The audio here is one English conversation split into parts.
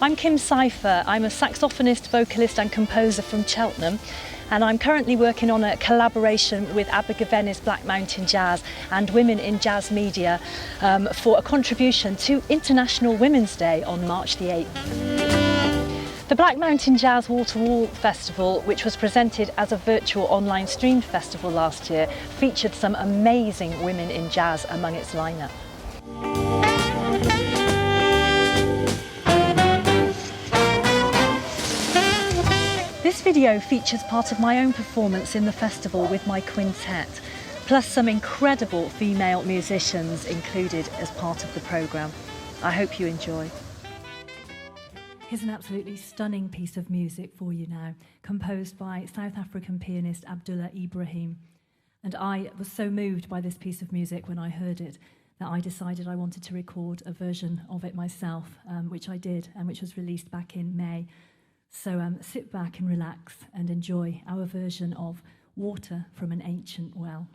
I'm Kim Cypher. I'm a saxophonist, vocalist and composer from Cheltenham, and I'm currently working on a collaboration with Abergavenny's Black Mountain Jazz and Women in Jazz Media for a contribution to International Women's Day on March the 8th. The Black Mountain Jazz Wall-to-Wall Festival, which was presented as a virtual online streamed festival last year, featured some amazing women in jazz among its lineup. This video features part of my own performance in the festival with my quintet, plus some incredible female musicians included as part of the programme. I hope you enjoy. Here's an absolutely stunning piece of music for you now, composed by South African pianist Abdullah Ibrahim. And I was so moved by this piece of music when I heard it that I decided I wanted to record a version of it myself, which I did and which was released back in May. So sit back and relax and enjoy our version of Water from an Ancient Well.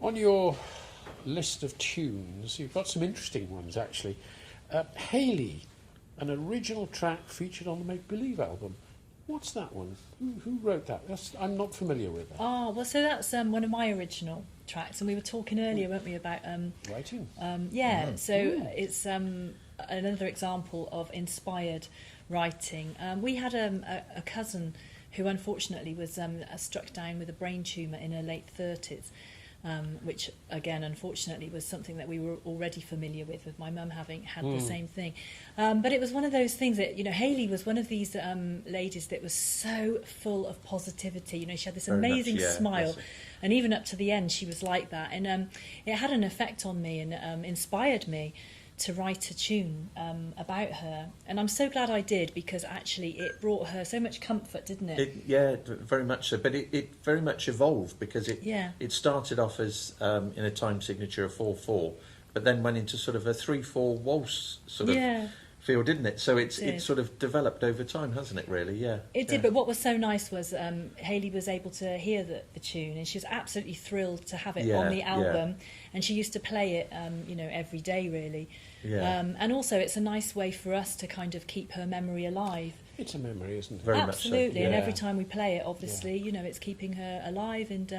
On your list of tunes, you've got some interesting ones actually. Hayley, an original track featured on the Make Believe album. What's that one? Who wrote that? I'm not familiar with that. Oh, well, so that's one of my original tracks, and we were talking earlier, weren't we, about writing? It's another example of inspired writing. We had a cousin who unfortunately was struck down with a brain tumour in her late 30s. Which again unfortunately was something that we were already familiar with my mum having had the same thing, but it was one of those things that, you know, Hayley was one of these ladies that was so full of positivity. You know, she had this Very amazing much, yeah, smile, and even up to the end she was like that, and it had an effect on me and inspired me to write a tune about her, and I'm so glad I did, because actually it brought her so much comfort, didn't it? Yeah, very much so. But it very much evolved, because it started off as in a time signature of 4/4, but then went into sort of a 3/4 waltz sort of feel, didn't it? So it's sort of developed over time, hasn't it? Really, yeah. It did. But what was so nice was Hayley was able to hear the tune, and she was absolutely thrilled to have it on the album, and she used to play it, you know, every day really. Yeah. And also it's a nice way for us to kind of keep her memory alive. It's a memory, isn't it? Very Absolutely, much so. and every time we play it, obviously, you know, it's keeping her alive, and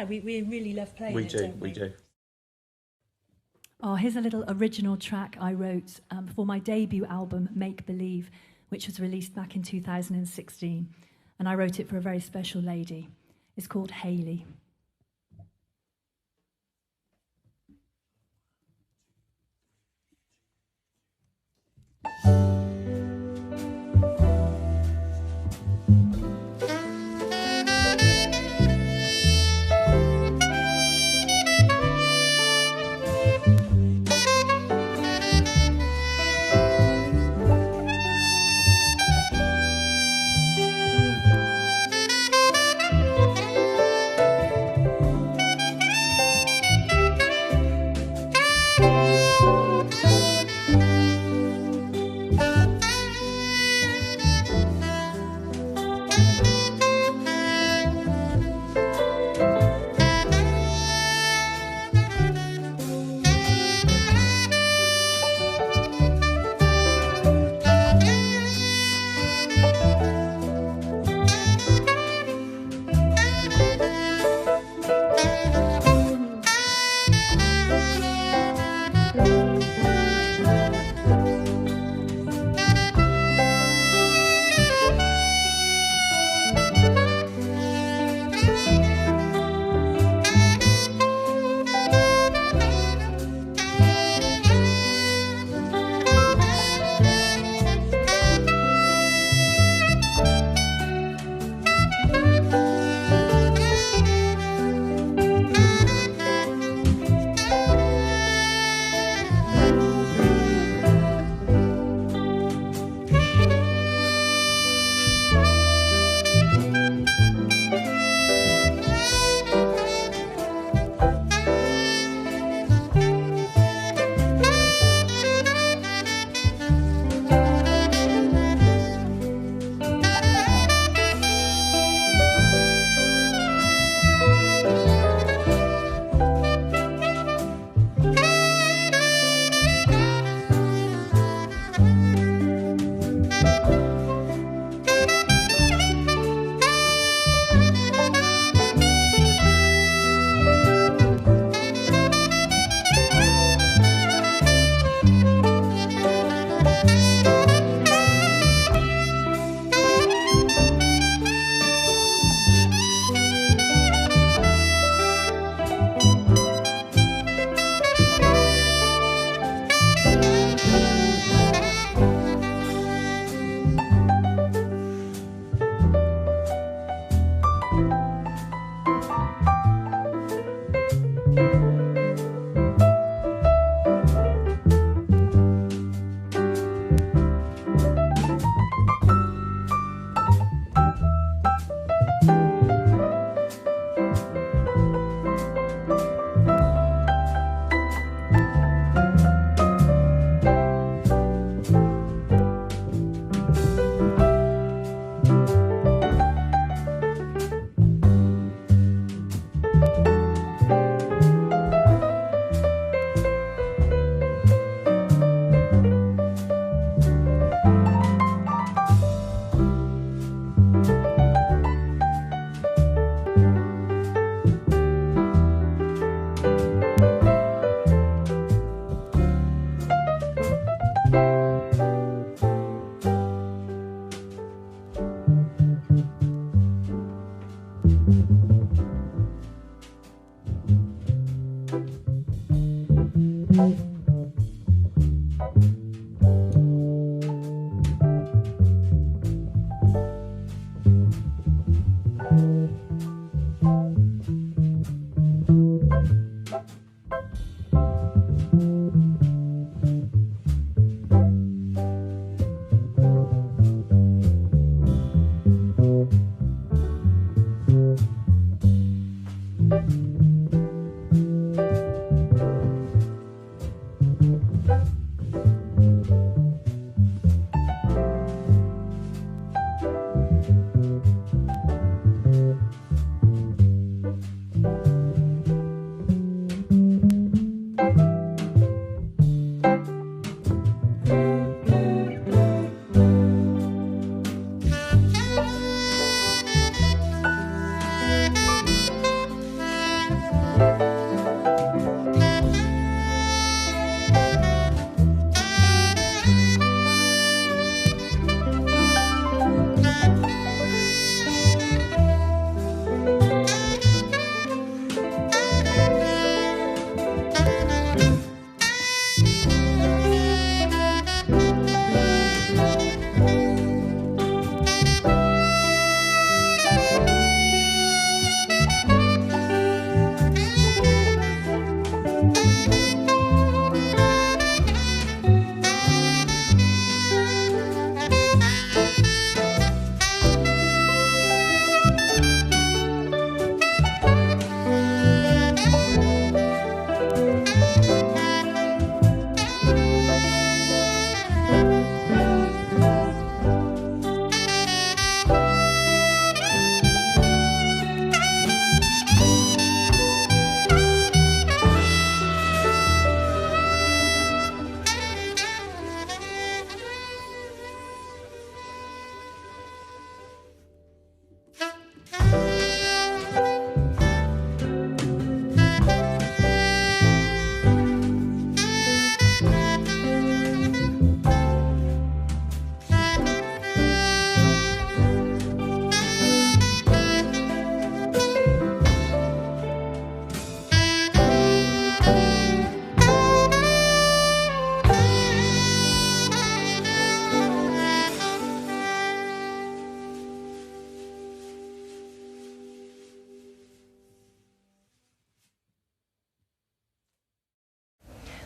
we really love playing it, don't we? We do. Oh, here's a little original track I wrote for my debut album, Make Believe, which was released back in 2016, and I wrote it for a very special lady. It's called Hayley.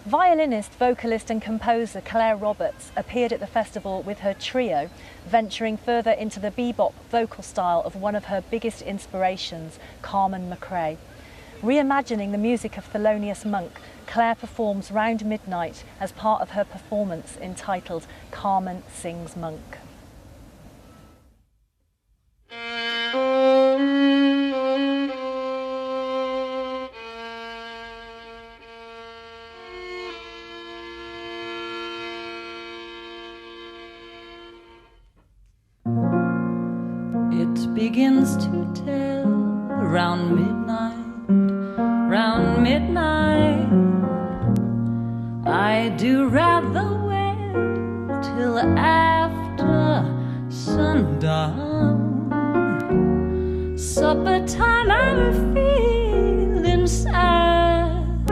Violinist, vocalist and composer Claire Roberts appeared at the festival with her trio, venturing further into the bebop vocal style of one of her biggest inspirations, Carmen McRae. Reimagining the music of Thelonious Monk, Claire performs Round Midnight as part of her performance entitled Carmen Sings Monk. It begins to tell round midnight. I do rather wait till after sundown. Supper time, I'm feeling sad,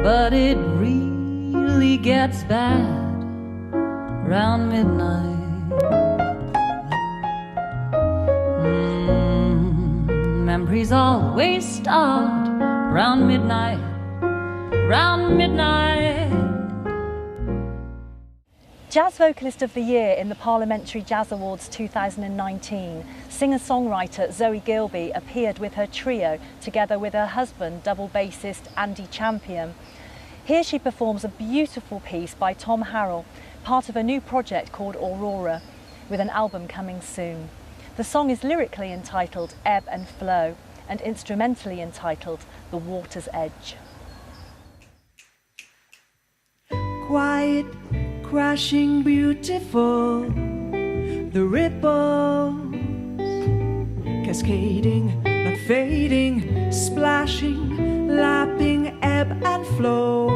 but it really gets bad round midnight. Memories always start round midnight, round midnight. Jazz Vocalist of the Year in the Parliamentary Jazz Awards 2019, singer-songwriter Zoe Gilby appeared with her trio together with her husband, double bassist Andy Champion. Here she performs a beautiful piece by Tom Harrell, part of a new project called Aurora, with an album coming soon. The song is lyrically entitled Ebb and Flow and instrumentally entitled The Water's Edge. Quiet, crashing, beautiful, the ripples cascading, not fading, splashing, lapping, ebb and flow,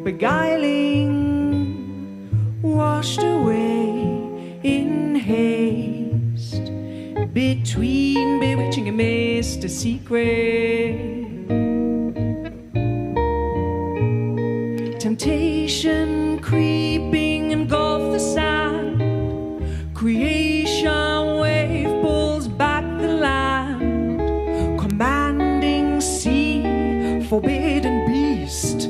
beguiling, washed away in haste. Between bewitching and mist, a secret Temptation creeping engulf the sand. Creation wave pulls back the land. Commanding sea, forbidden beast.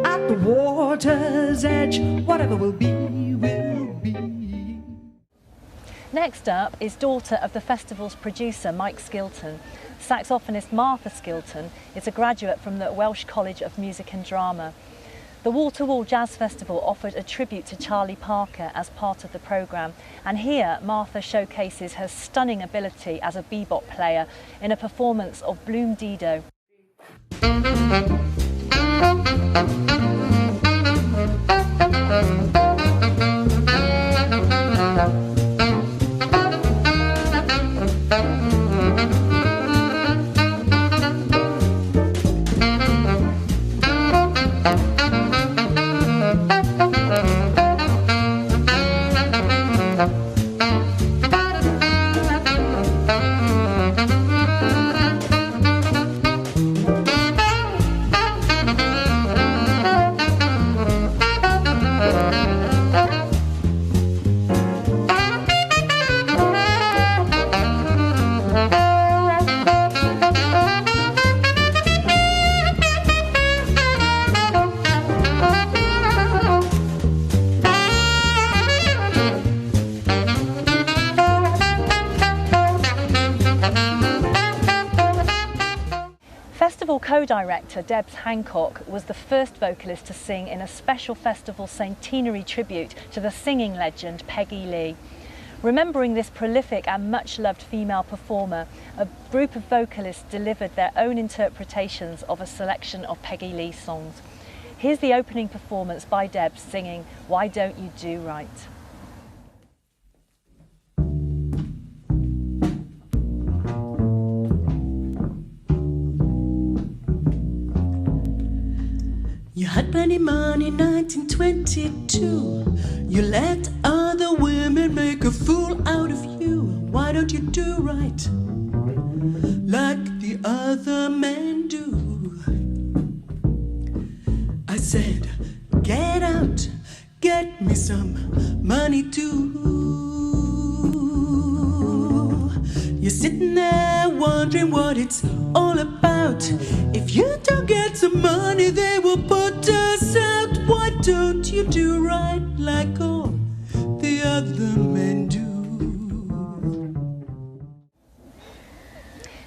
At the water's edge, whatever will be, will be. Next up is daughter of the festival's producer, Mike Skilton. Saxophonist Martha Skilton is a graduate from the Welsh College of Music and Drama. The Wall to Wall Jazz Festival offered a tribute to Charlie Parker as part of the programme, and here Martha showcases her stunning ability as a bebop player in a performance of Bloom Dido. Festival co-director Debs Hancock was the first vocalist to sing in a special festival centenary tribute to the singing legend Peggy Lee. Remembering this prolific and much-loved female performer, a group of vocalists delivered their own interpretations of a selection of Peggy Lee songs. Here's the opening performance by Debs singing Why Don't You Do Right? You had plenty money in 1922. You let other women make a fool out of you. Why don't you do right like the other men do? I said, get out, get me some money too. You're sitting there wondering what it's all about. If you don't get some money, they will put us out. Why don't you do right like all the other men do?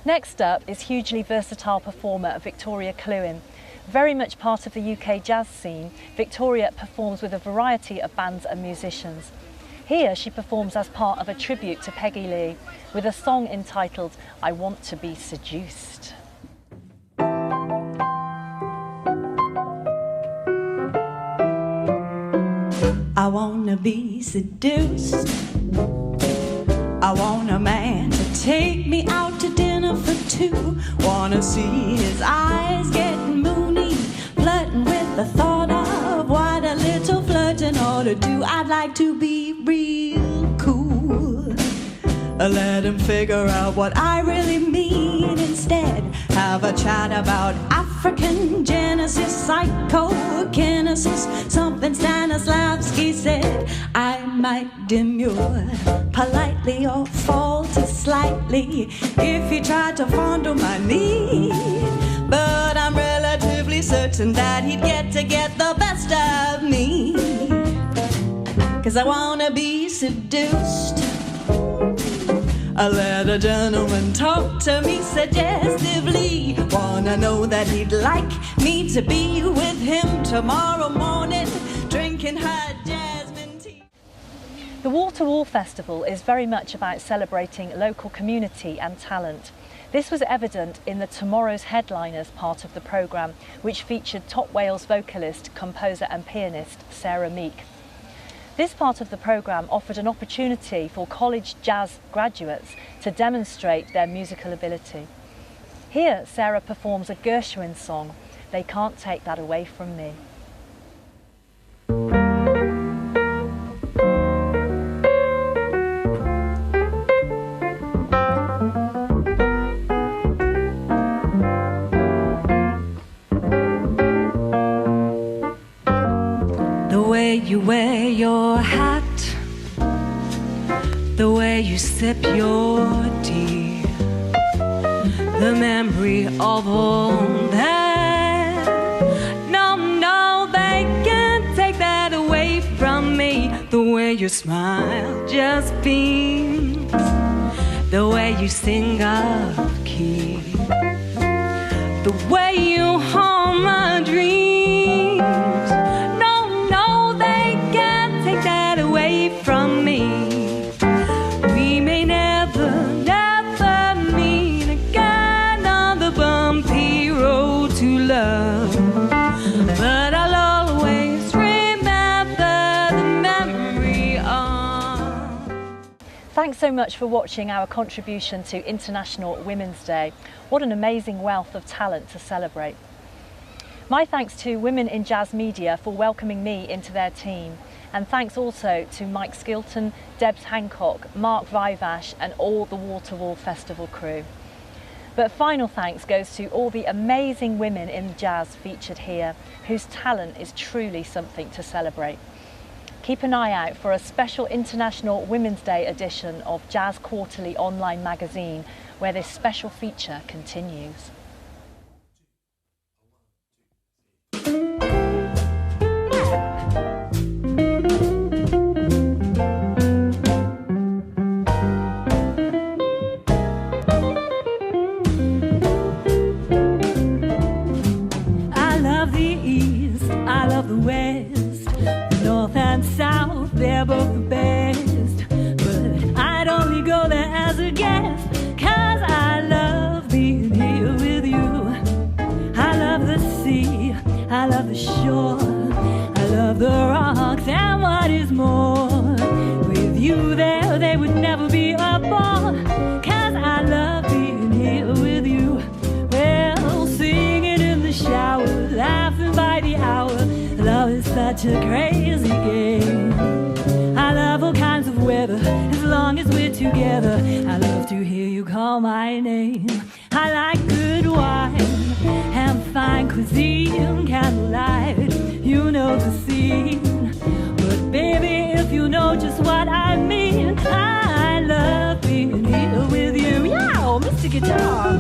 Next up is hugely versatile performer Victoria Kluin. Very much part of the UK jazz scene, Victoria performs with a variety of bands and musicians. Here she performs as part of a tribute to Peggy Lee with a song entitled I Want to Be Seduced. I wanna be seduced. I want a man to take me out to dinner for two. Wanna see his eyes getting moony, flirting with the thought of what a little flirting ought to do. I'd like to be real cool. Let him figure out what I really mean instead. Have a chat about African Genesis, psychokinesis, something Stanislavski said. I might demur politely or falter slightly if he tried to fondle my knee, but I'm relatively certain that he'd get the best of me, 'cause I wanna be seduced. I let a gentleman talk to me suggestively. Wanna know that he'd like me to be with him tomorrow morning, drinking her jasmine tea. The Wall to Wall Festival is very much about celebrating local community and talent. This was evident in the Tomorrow's Headliners part of the programme, which featured top Wales vocalist, composer and pianist Sarah Meek. This part of the programme offered an opportunity for college jazz graduates to demonstrate their musical ability. Here, Sarah performs a Gershwin song, They Can't Take That Away From Me. you sip your tea, the memory of all that. No, they can't take that away from me. The way you smile just beams, the way you sing off key, the way you haunt my dreams. No, they can't take that away from me. We may never meet again on the bumpy road to love, but I'll always remember the memory of. Thanks so much for watching our contribution to International Women's Day. What an amazing wealth of talent to celebrate. My thanks to Women in Jazz Media for welcoming me into their team. And thanks also to Mike Skilton, Debs Hancock, Mark Vivash and all the Waterwall Festival crew. But final thanks goes to all the amazing women in jazz featured here, whose talent is truly something to celebrate. Keep an eye out for a special International Women's Day edition of Jazz Quarterly online magazine, where this special feature continues. I love the East, I love the West, the North and South, they're both the best. But I'd only go there as a guest, 'cause I love being here with you. I love the sea, I love the shore, I love the rocks and what is more, with you there, there would never be a bore, 'cause I love being here with you. Well, singing in the shower, laughing by the hour, love is such a crazy game. I love all kinds of weather, as long as we're together. I love to hear you call my name. I like good wine and fine cuisine, candlelight, you know the scene. But baby, if you know just what I mean, I love being here with you. Yeah, Mr. Guitar.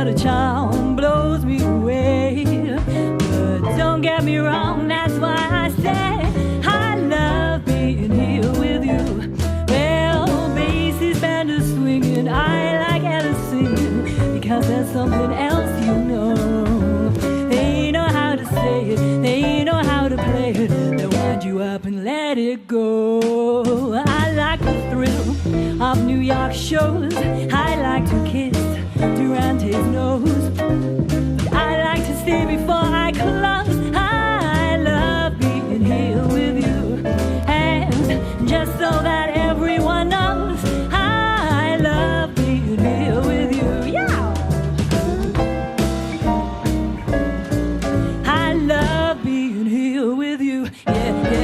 The charm blows me away, but don't get me wrong, that's why I say I love being here with you. Well, basses, band is swinging, I like Alice singing, because there's something else you know. They know how to say it, they know how to play it, they wind you up and let it go. I like the thrill of New York shows, I like to kiss Durante's nose, but I like to stay before I close. I love being here with you, and just so that everyone knows, I love being here with you. Yeah, I love being here with you. Yeah, yeah.